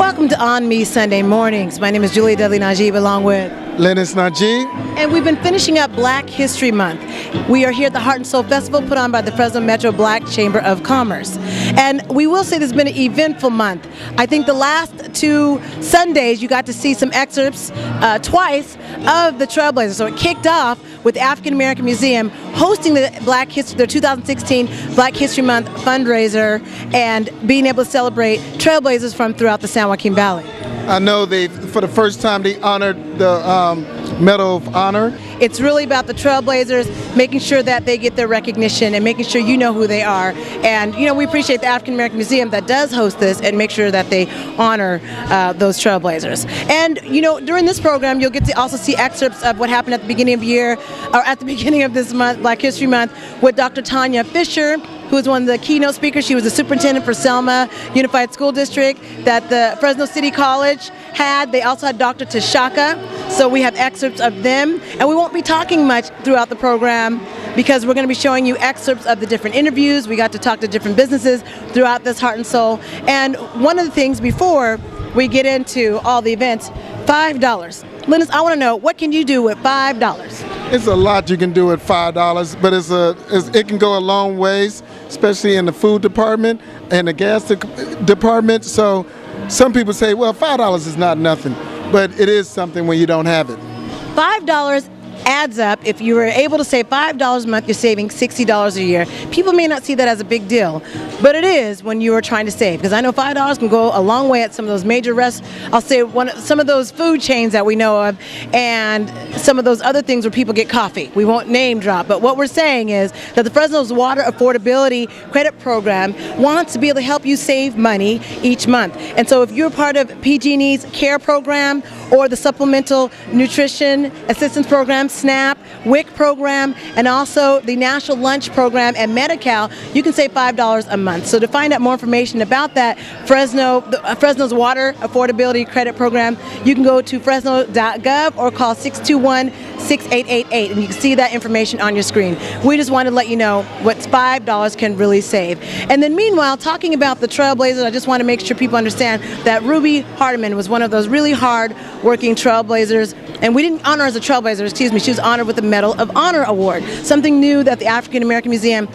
Welcome to ONME Sunday Mornings. My name is Julia Dudley Najib along with Lennis Najib. And we've been finishing up Black History Month. We are here at the Heart and Soul Festival put on by the Fresno Metro Black Chamber of Commerce. And we will say this has been an eventful month. I think the last two Sundays you got to see some excerpts twice of the Trailblazers. So it kicked off with the African American Museum hosting the their 2016 Black History Month fundraiser and being able to celebrate Trailblazers from throughout the San Joaquin Valley. I know for the first time they honored the Medal of Honor. It's really about the Trailblazers, making sure that they get their recognition and making sure you know who they are. And, you know, we appreciate the African American Museum that does host this and make sure that they honor those Trailblazers. And, you know, during this program, you'll get to also see excerpts of what happened at the beginning of the year, or at the beginning of this month, Black History Month, with Dr. Tanya Fisher, who was one of the keynote speakers. She was the superintendent for Selma Unified School District that the Fresno City College had. They also had Dr. Tashaka. So we have excerpts of them. And we won't be talking much throughout the program because we're going to be showing you excerpts of the different interviews. We got to talk to different businesses throughout this Heart and Soul. And one of the things before we get into all the events, $5. Linus, I want to know, what can you do with $5? It's a lot you can do with $5, but it can go a long ways, especially in the food department and the gas department. So some people say, well, $5 is not nothing, but it is something when you don't have it. $5 adds up. If you were able to save $5 a month, you're saving $60 a year. People may not see that as a big deal, but it is when you are trying to save. Because I know $5 can go a long way at some of those major I'll say some of those food chains that we know of, and some of those other things where people get coffee. We won't name drop, but what we're saying is that the Fresno's Water Affordability Credit Program wants to be able to help you save money each month. And so if you're part of PG&E's CARE program or the Supplemental Nutrition Assistance Program, SNAP, WIC program, and also the National Lunch Program and Medi-Cal, you can save $5 a month. So to find out more information about that, Fresno's Water Affordability Credit Program, you can go to fresno.gov or call 621-6888, and you can see that information on your screen. We just wanted to let you know what $5 can really save. And then meanwhile, talking about the Trailblazers, I just want to make sure people understand that Ruby Hardiman was one of those really hard working Trailblazers, and we didn't honor her as a Trailblazer, excuse me, she was honored with the Medal of Honor Award, something new that the African American Museum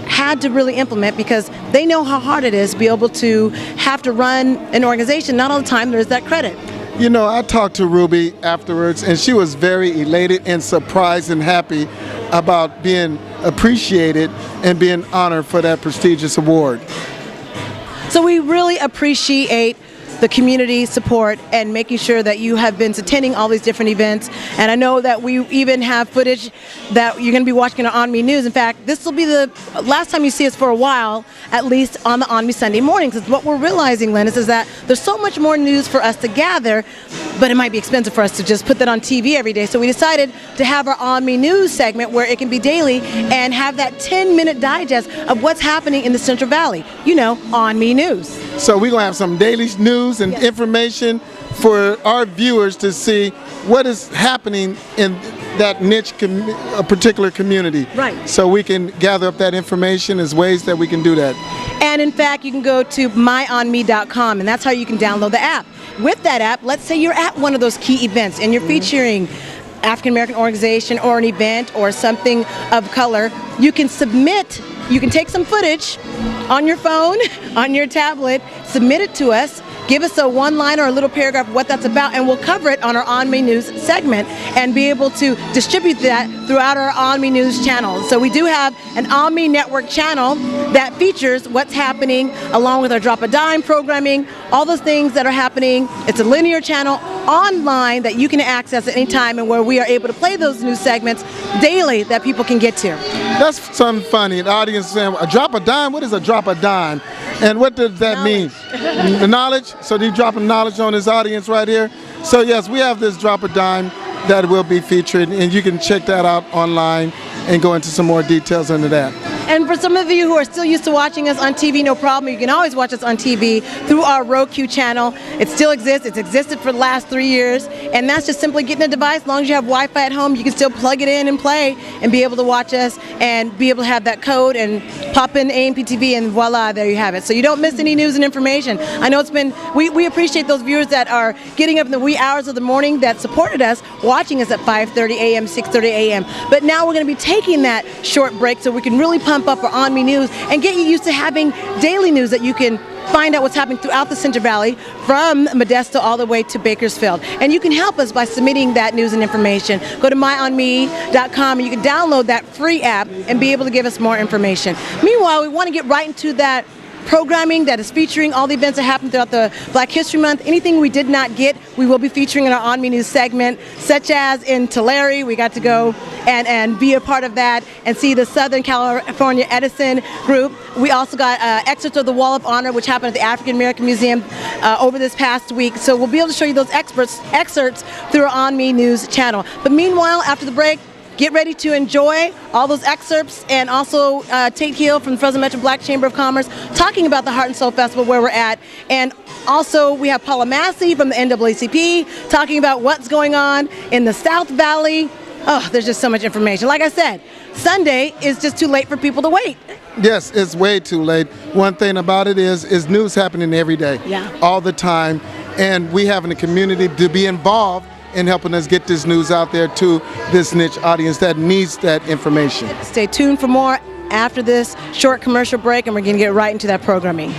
had to really implement because they know how hard it is to be able to have to run an organization. Not all the time there's that credit. You know, I talked to Ruby afterwards, and she was very elated and surprised and happy about being appreciated and being honored for that prestigious award. So we really appreciate the community support and making sure that you have been attending all these different events. And I know that we even have footage that you're going to be watching on ONME News. In fact, this will be the last time you see us for a while, at least on the ONME Sunday Mornings. Because what we're realizing, Lennis, is that there's so much more news for us to gather, but it might be expensive for us to just put that on TV every day. So we decided to have our ONME News segment where it can be daily and have that 10-minute digest of what's happening in the Central Valley. You know, ONME News. So we're going to have some daily news and information for our viewers to see what is happening in that niche, a particular community. Right. So we can gather up that information. There's ways that we can do that. And in fact, you can go to myonme.com, and that's how you can download the app. With that app, let's say you're at one of those key events and you're featuring African American organization or an event or something of color, you can take some footage on your phone, on your tablet, submit it to us, give us a one-line or a little paragraph of what that's about, and we'll cover it on our ONME News segment and be able to distribute that throughout our ONME News channels. So we do have an ONME Network channel that features what's happening along with our Drop a Dime programming, all those things that are happening. It's a linear channel online that you can access at any time and where we are able to play those news segments daily that people can get to. That's something funny. The audience is saying, a drop a dime? What is a drop a dime? And what does that mean? The knowledge? So they're dropping knowledge on this audience right here. So yes, we have this drop a dime that will be featured, and you can check that out online and go into some more details into that. And for some of you who are still used to watching us on TV, no problem. You can always watch us on TV through our Roku channel. It still exists. It's existed for the last 3 years. And that's just simply getting a device. As long as you have Wi-Fi at home, you can still plug it in and play and be able to watch us and be able to have that code and pop in AMP TV and voila, there you have it. So you don't miss any news and information. I know it's been, we appreciate those viewers that are getting up in the wee hours of the morning that supported us, watching us at 5:30 a.m., 6:30 a.m. But now we're going to be taking that short break so we can really pump up our ONME news and get you used to having daily news that you can find out what's happening throughout the Central Valley from Modesto all the way to Bakersfield. And you can help us by submitting that news and information. Go to myonme.com and you can download that free app and be able to give us more information. Meanwhile, we want to get right into that programming that is featuring all the events that happened throughout the Black History Month. Anything we did not get, we will be featuring in our ONME News segment, such as in Tulare, we got to go and be a part of that and see the Southern California Edison group. We also got excerpts of the Wall of Honor, which happened at the African American Museum over this past week. So we'll be able to show you those excerpts through our ONME News channel. But meanwhile, after the break, get ready to enjoy all those excerpts, and also Tate Hill from the Fresno Metro Black Chamber of Commerce talking about the Heart and Soul Festival, where we're at. And also we have Paula Massey from the NAACP talking about what's going on in the South Valley. Oh, there's just so much information. Like I said, Sunday is just too late for people to wait. Yes, it's way too late. One thing about it is news happening every day, all the time, and we having a community to be involved in helping us get this news out there to this niche audience that needs that information. Stay tuned for more after this short commercial break, and we're going to get right into that programming.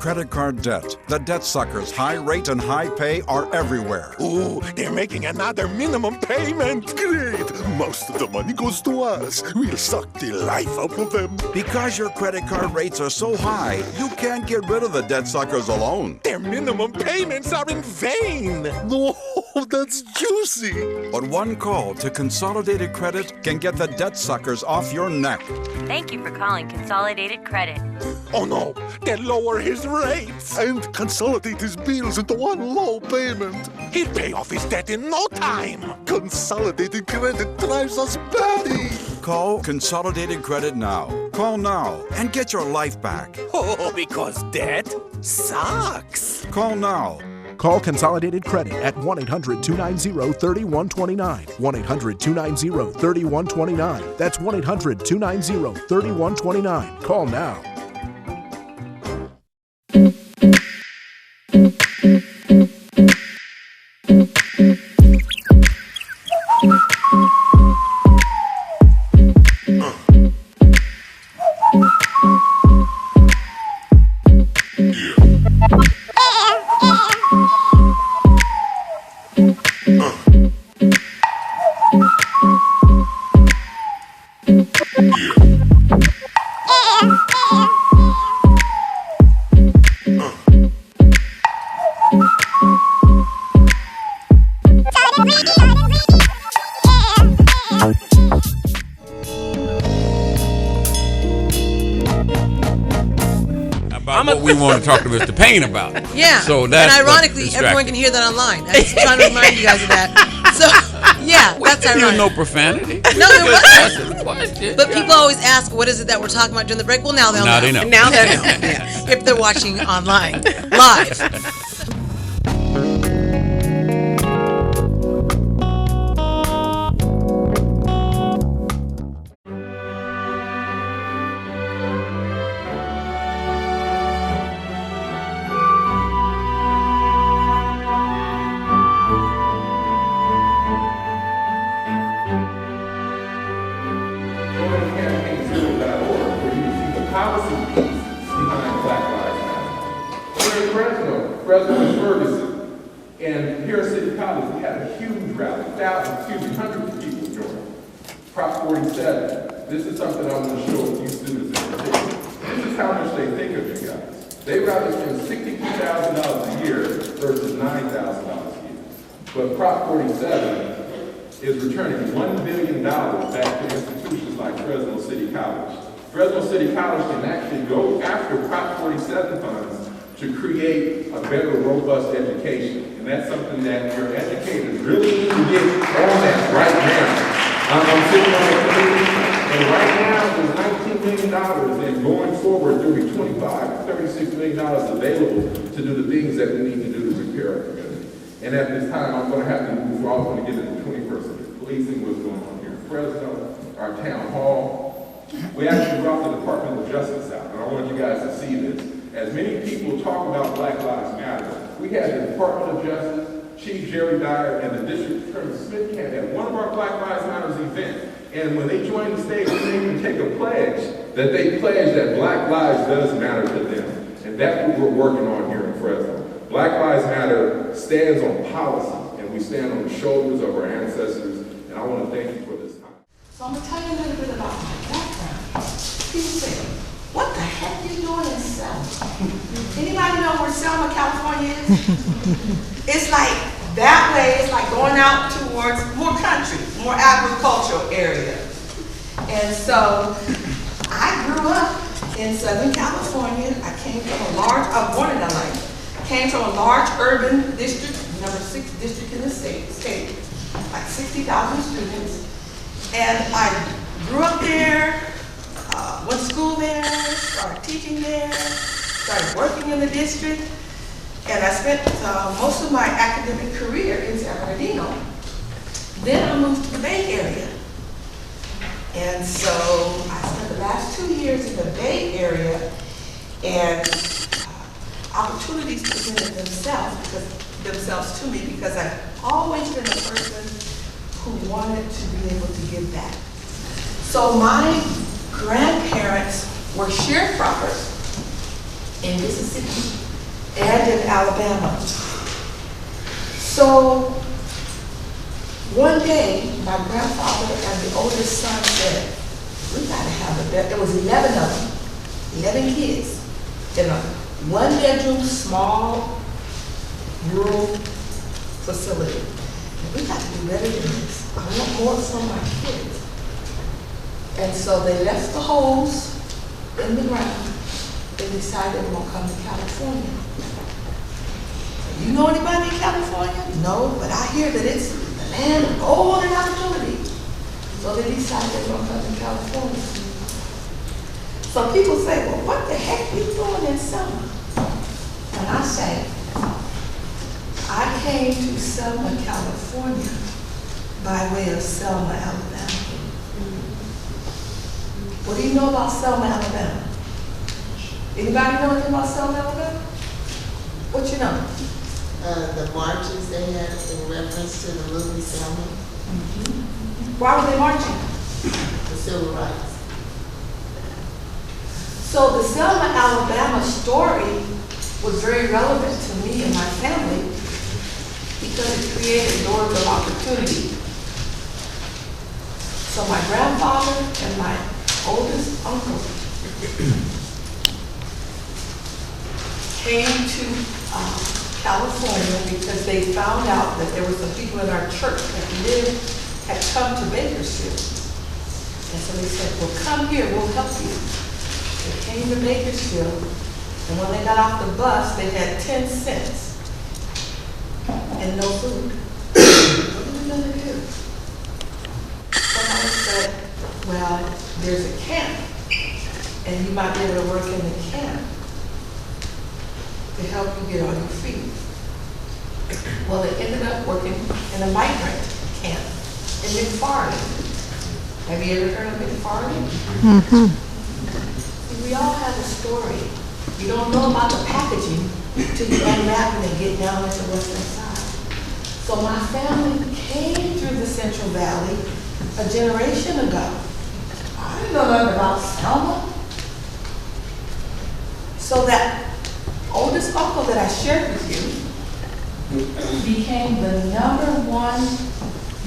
Credit card debt. The debt suckers' high rate and high pay are everywhere. Ooh, they're making another minimum payment. Great. Most of the money goes to us. We'll suck the life out of them. Because your credit card rates are so high, you can't get rid of the debt suckers alone. Their minimum payments are in vain. No, that's juicy. But one call to Consolidated Credit can get the debt suckers off your neck. Thank you for calling Consolidated Credit. Oh no, they'll lower his rates and consolidate his bills into one low payment. He'll pay off his debt in no time. Consolidated Credit drives us batty. Call Consolidated Credit now. Call now and get your life back. Oh, because debt sucks. Call now. Call Consolidated Credit at 1-800-290-3129. 1-800-290-3129. That's 1-800-290-3129. Call now. What we want to talk to Mr. Payne about. Yeah. So that's and ironically, everyone can hear that online. I was trying to remind you guys of that. So, yeah, that's ironic. No profanity. No, there wasn't. But people always ask, what is it that we're talking about during the break? Well, now they'll know. They know. Now they know. Yeah. If they're watching online, live. policy piece behind And here at City College, we had a huge rally, hundreds of people joined. Prop 47, this is something I want to show a few students in particular. This is how much they think of you guys. They'd rather spend $62,000 a year versus $9,000 a year. But Prop 47 is returning $1 billion back to institutions like Fresno City College. Fresno City College can actually go after Prop 47 funds to create a better, robust education. And that's something that your educators really need to get on that right now. I'm sitting on the committee, and right now there's $19 million, and going forward there'll be $25 to $36 million available to do the things that we need to do to repair our community. And at this time, I'm going to have to move forward. I'm going to get into the 21st century policing, what's going on here in Fresno, our town hall. We actually brought the Department of Justice out, and I want you guys to see this. As many people talk about Black Lives Matter, we had the Department of Justice, Chief Jerry Dyer, and the District Attorney Smith came at one of our Black Lives Matter events. And when they joined the stage, we made them take a pledge that they pledge that Black lives does matter to them. And that's what we're working on here in Fresno. Black Lives Matter stands on policy, and we stand on the shoulders of our ancestors. And I want to thank you for this time. So I'm going to tell you a little bit about my background. People say, what the heck are you doing in Selma? Anybody know where Selma, California is? It's like that way, it's like going out towards more country, more agricultural area. And so I grew up in Southern California. I came from I was born in LA. Came from a large urban district, number 6 district in the state, like 60,000 students. And I grew up there, went to school there, started teaching there, started working in the district, and I spent most of my academic career in San Bernardino. Then I moved to the Bay Area. And so I spent the last 2 years in the Bay Area, and opportunities presented themselves to me because I've always been a person who wanted to be able to give back. So my grandparents were sharecroppers in Mississippi and in Alabama. So one day, my grandfather and the oldest son said, we gotta have a bed. There was 11 of them, 11 kids in a one-bedroom, small, rural facility. And we got to do better than this. I want more from my kids. And so they left the holes in the ground and decided they were going to come to California. You know anybody in California? No, but I hear that it's the land of gold and opportunity. So they decided they were going to come to California. So people say, well, what the heck are you doing in Selma? And I say, I came to Selma, California by way of Selma, Alabama. What do you know about Selma, Alabama? Anybody know anything about Selma, Alabama? What you know? The marches they had in reference to the movie Selma. Mm-hmm. Why were they marching? The civil rights. So the Selma, Alabama story was very relevant to me and my family because it created doors of opportunity. So my grandfather and my oldest uncle came to California because they found out that there were some people in our church that had come to Bakersfield. And so they said, well, come here, we'll help you. They came to Bakersfield, and when they got off the bus, they had 10 cents and no food. What are we going to do? Somebody said, well, there's a camp, and you might be able to work in the camp to help you get on your feet. Well, they ended up working in a migrant camp in McCoy. Have you ever heard of McCoy? Mm-hmm. We all have a story. You don't know about the packaging until you unwrap it and get down into what's inside. So my family came through the Central Valley a generation ago. I didn't know nothing about Selma. So that oldest uncle that I shared with you, became the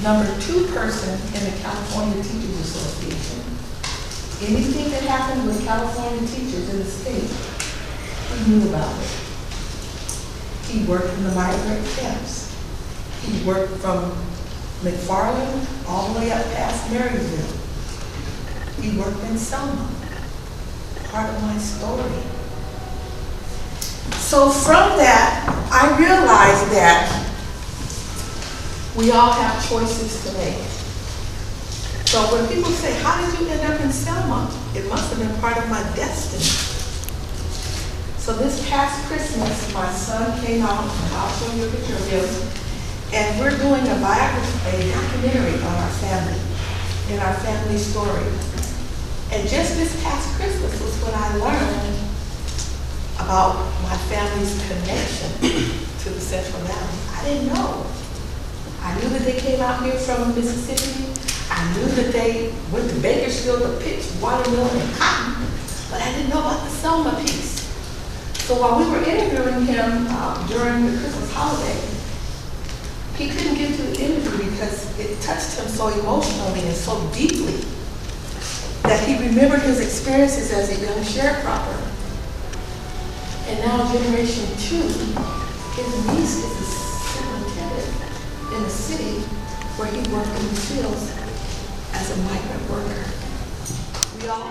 number two person in the California Teachers Association. Anything that happened with California teachers in the state, he knew about it. He worked in the migrant camps. He worked from McFarland all the way up past Marysville. He worked in Selma. Part of my story. So from that, I realized that we all have choices to make. So when people say, how did you end up in Selma? It must have been part of my destiny. So this past Christmas, my son came out, and I'll show you a picture of him, and we're doing a documentary on our family, and our family story. And just this past Christmas was when I learned about my family's connection to the Central Valley. I didn't know. I knew that they came out here from Mississippi. I knew that they went to Bakersfield to pitch watermelon and cotton, but I didn't know about the Selma piece. So while we were interviewing him during the Christmas holiday, he couldn't get to the interview because it touched him so emotionally and so deeply that he remembered his experiences as a young sharecropper. And now generation 2, his niece is a superintendent in a city where he worked in the fields as a migrant worker. We all...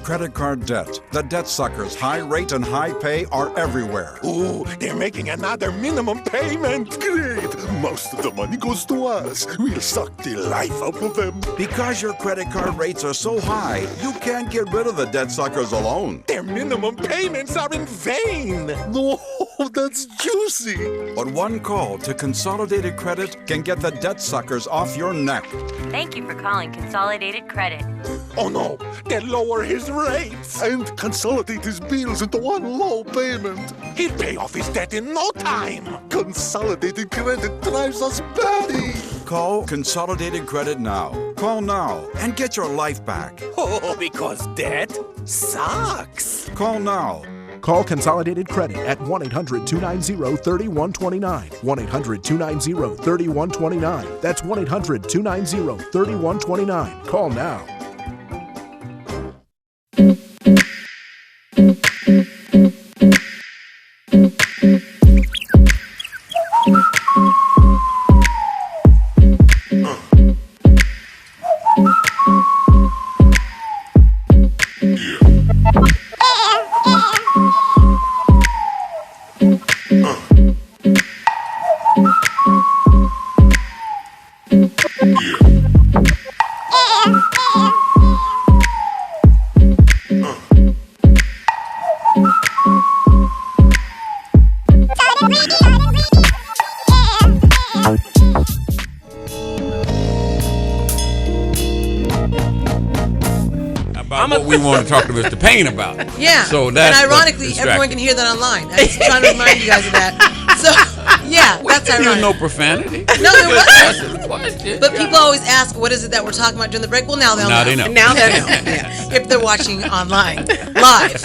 Credit card debt. The debt suckers' high rate and high pay are everywhere. Ooh, they're making another minimum payment. Great. Most of the money goes to us. We'll suck the life out of them. Because your credit card rates are so high, you can't get rid of the debt suckers alone. Their minimum payments are in vain. No, that's juicy. But one call to Consolidated Credit can get the debt suckers off your neck. Thank you for calling Consolidated Credit. Oh no, they'll lower his rates and consolidate his bills into one low payment. He'll pay off his debt in no time. Consolidated Credit drives us batty. Call Consolidated Credit now. Call now and get your life back. Oh, because debt sucks. Call now. Call Consolidated Credit at 1-800-290-3129. 1-800-290-3129. That's 1-800-290-3129. Call now. What we want to talk to Mr. Payne about. Yeah. So that's and ironically, everyone can hear that online. I'm just trying to remind you guys of that. So, yeah, that's ironic. No profanity. No, there wasn't. But people always ask, what is it that we're talking about during the break? Well, now they'll know. They know. Now they know. Yeah. If they're watching online, live.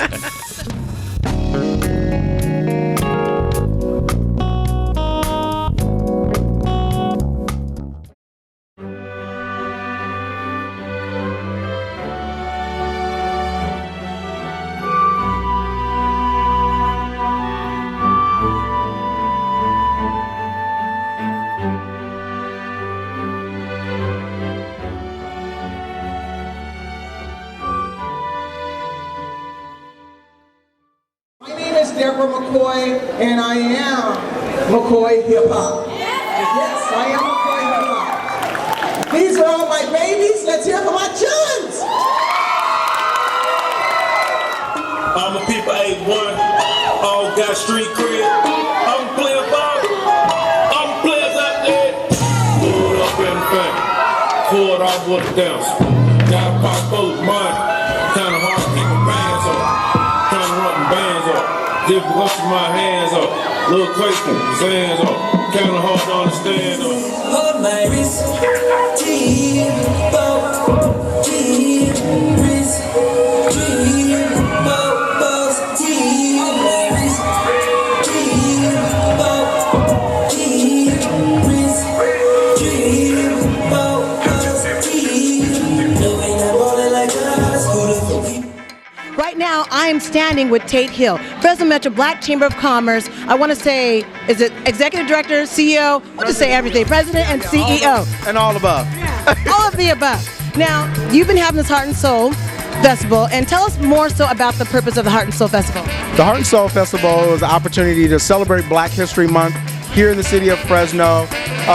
Debra McCoy, and I am McCoy Hip Hop. Yes, I am McCoy Hip Hop. These are all my babies. Let's hear from my children. I'm a people 81, all got street cred. I'm playing ball. I'm players out there. Pull it up in the back. Pull it off with the dance. Gotta pop both mine. Kinda hard to keep my bands up. Kinda run my bands up. Dip up to my hands up. Little Quaker, his hands up. Kinda hard to understand up. Hold my wrist. Deep, bow, deep, wrist. Deep, bow. Right now, I am standing with Tate Hill, Fresno Metro Black Chamber of Commerce. I want to say, is it Executive Director, CEO? I'll just say everything, President and CEO. And all above. All of the above. Now, you've been having this Heart and Soul Festival, and tell us more so about the purpose of the Heart and Soul Festival. The Heart and Soul Festival is an opportunity to celebrate Black History Month here in the city of Fresno.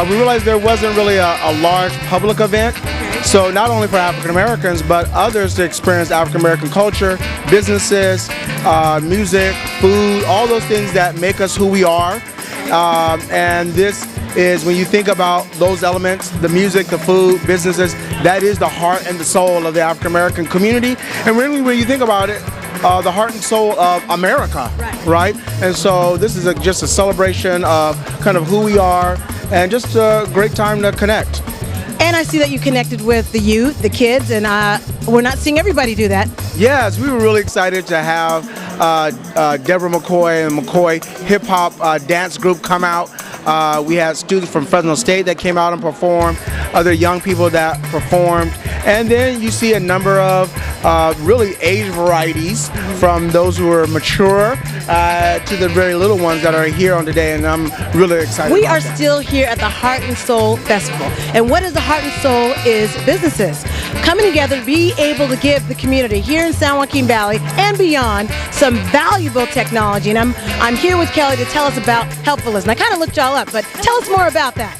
We realized there wasn't really a large public event, so not only for African Americans, but others to experience African American culture, businesses, music, food, all those things that make us who we are. And this is, when you think about those elements, the music, the food, businesses, that is the heart and the soul of the African American community. And really, when you think about it, the heart and soul of America, right? And so this is just a celebration of kind of who we are, and just a great time to connect. And I see that you connected with the youth, the kids, and we're not seeing everybody do that. Yes, we were really excited to have Debra McCoy and McCoy Hip Hop dance group come out. We had students from Fresno State that came out and performed, other young people that performed, and then you see a number of really age varieties, from those who are mature to the very little ones that are here on today, and I'm really excited. We are still here at the Heart and Soul Festival, and what is the Heart and Soul is businesses coming together to be able to give the community here in San Joaquin Valley and beyond some valuable technology. And I'm here with Kelly to tell us about Helpfulness, and I kind of looked y'all up, but tell us more about that.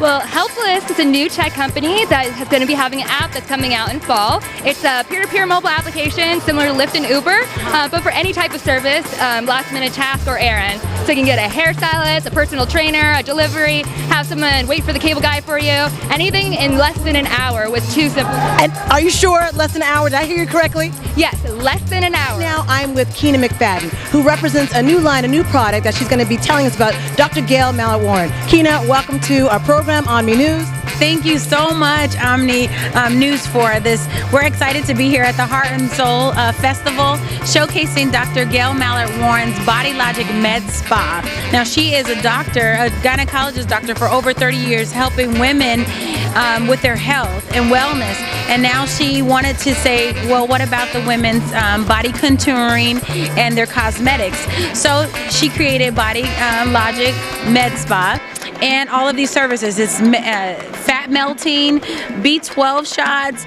Well, Helpless is a new tech company that is going to be having an app that's coming out in fall. It's a peer-to-peer mobile application similar to Lyft and Uber, but for any type of service, last-minute task or errand. So you can get a hairstylist, a personal trainer, a delivery, have someone wait for the cable guy for you, anything in less than an hour with 2 simple. And are you sure less than an hour? Did I hear you correctly? Yes, less than an hour. Now I'm with Keena McFadden, who represents a new line, a new product that she's going to be telling us about, Dr. Gail Mallett-Warren. Keena, welcome to our program, ONME News. Thank you so much, ONME News, for this. We're excited to be here at the Heart and Soul Festival, showcasing Dr. Gail Mallett-Warren's Body Logic Med Spa. Now, she is a doctor, a gynecologist doctor for over 30 years, helping women with their health and wellness. And now she wanted to say, well, what about the women's body contouring and their cosmetics? So she created Body Logic Med Spa. And all of these services, it's fat melting, B12 shots,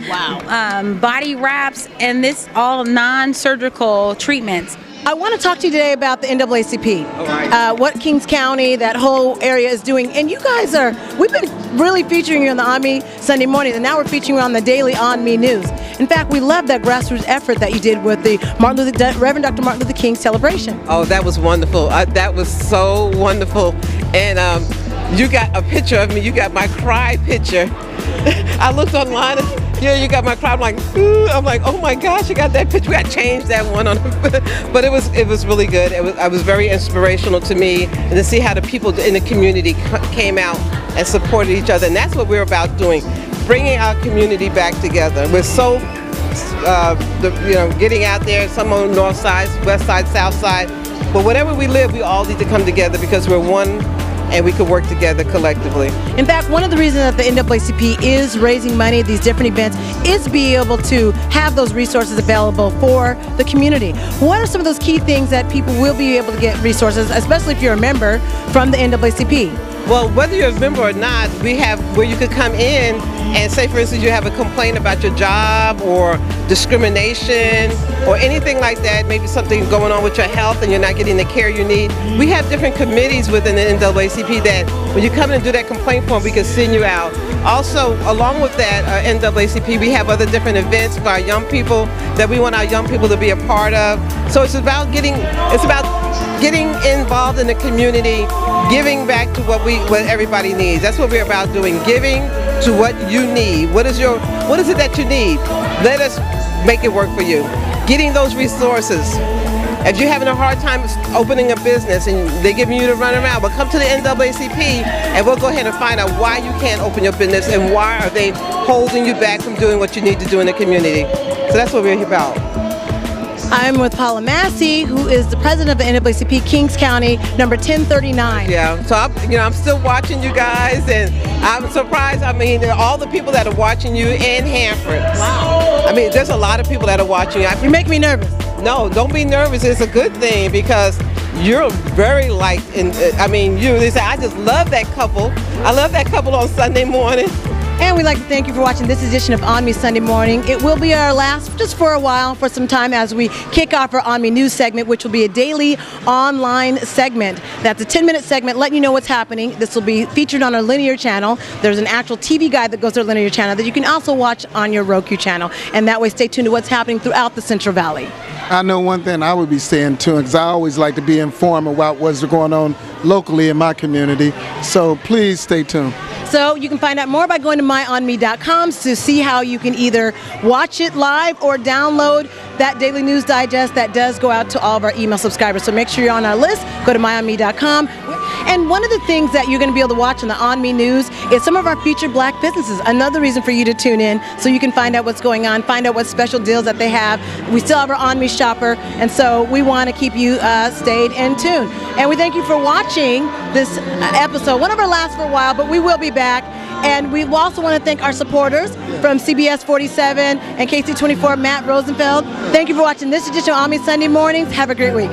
body wraps, and this all non-surgical treatments. I want to talk to you today about the NAACP, what Kings County, that whole area is doing. And you guys we've been really featuring you on the ONME Sunday Mornings, and now we're featuring you on the daily ONME News. In fact, we love that grassroots effort that you did with the Reverend Dr. Martin Luther King celebration. Oh, that was wonderful. That was so wonderful. And you got a picture of me. You got my cry picture. I looked online and you got my cry. I'm like, ooh. I'm like, oh my gosh, you got that picture. We got to change that one on. But it was really good. It was very inspirational to me, and to see how the people in the community came out and supported each other. And that's what we're about doing, bringing our community back together. We're so, getting out there. Some on the north side, west side, south side. But wherever we live, we all need to come together because we're one. And we could work together collectively. In fact, one of the reasons that the NAACP is raising money at these different events is to be able to have those resources available for the community. What are some of those key things that people will be able to get resources, especially if you're a member from the NAACP? Well, whether you're a member or not, we have where you could come in and say, for instance, you have a complaint about your job or discrimination or anything like that, maybe something going on with your health and you're not getting the care you need. We have different committees within the NAACP that when you come in and do that complaint form, we can send you out. Also, along with that NAACP, we have other different events for our young people that we want our young people to be a part of. So it's about getting involved in the community, giving back to what everybody needs. That's what we're about doing, giving to what you need. What is it that you need? Let us make it work for you. Getting those resources. If you're having a hard time opening a business and they're giving you to run around, well, come to the NAACP and we'll go ahead and find out why you can't open your business and why are they holding you back from doing what you need to do in the community. So that's what we're here about. I'm with Paula Massey, who is the president of the NAACP Kings County, number 1039. Yeah, so I'm still watching you guys, and I'm surprised. I mean, all the people that are watching you in Hanford. Wow. I mean, there's a lot of people that are watching you. You make me nervous. No, don't be nervous. It's a good thing because you're very liked. They say, I just love that couple. I love that couple on Sunday morning. And we'd like to thank you for watching this edition of ONME Sunday Morning. It will be our last, just for a while, for some time as we kick off our ONME News segment, which will be a daily online segment. That's a 10-minute segment letting you know what's happening. This will be featured on our linear channel. There's an actual TV guide that goes to our linear channel that you can also watch on your Roku channel. And that way, stay tuned to what's happening throughout the Central Valley. I know one thing I would be staying tuned because I always like to be informed about what's going on locally in my community. So please stay tuned. So you can find out more by going to myonme.com to see how you can either watch it live or download that daily news digest that does go out to all of our email subscribers. So make sure you're on our list. Go to myonme.com. And one of the things that you're going to be able to watch on the ONME News is some of our featured black businesses. Another reason for you to tune in so you can find out what's going on, find out what special deals that they have. We still have our ONME shopper, and so we want to keep you stayed in tune. And we thank you for watching this episode. One of our last for a while, but we will be back. And we also want to thank our supporters from CBS 47 and KC24, Matt Rosenfeld. Thank you for watching this edition of ONME Sunday Mornings. Have a great week.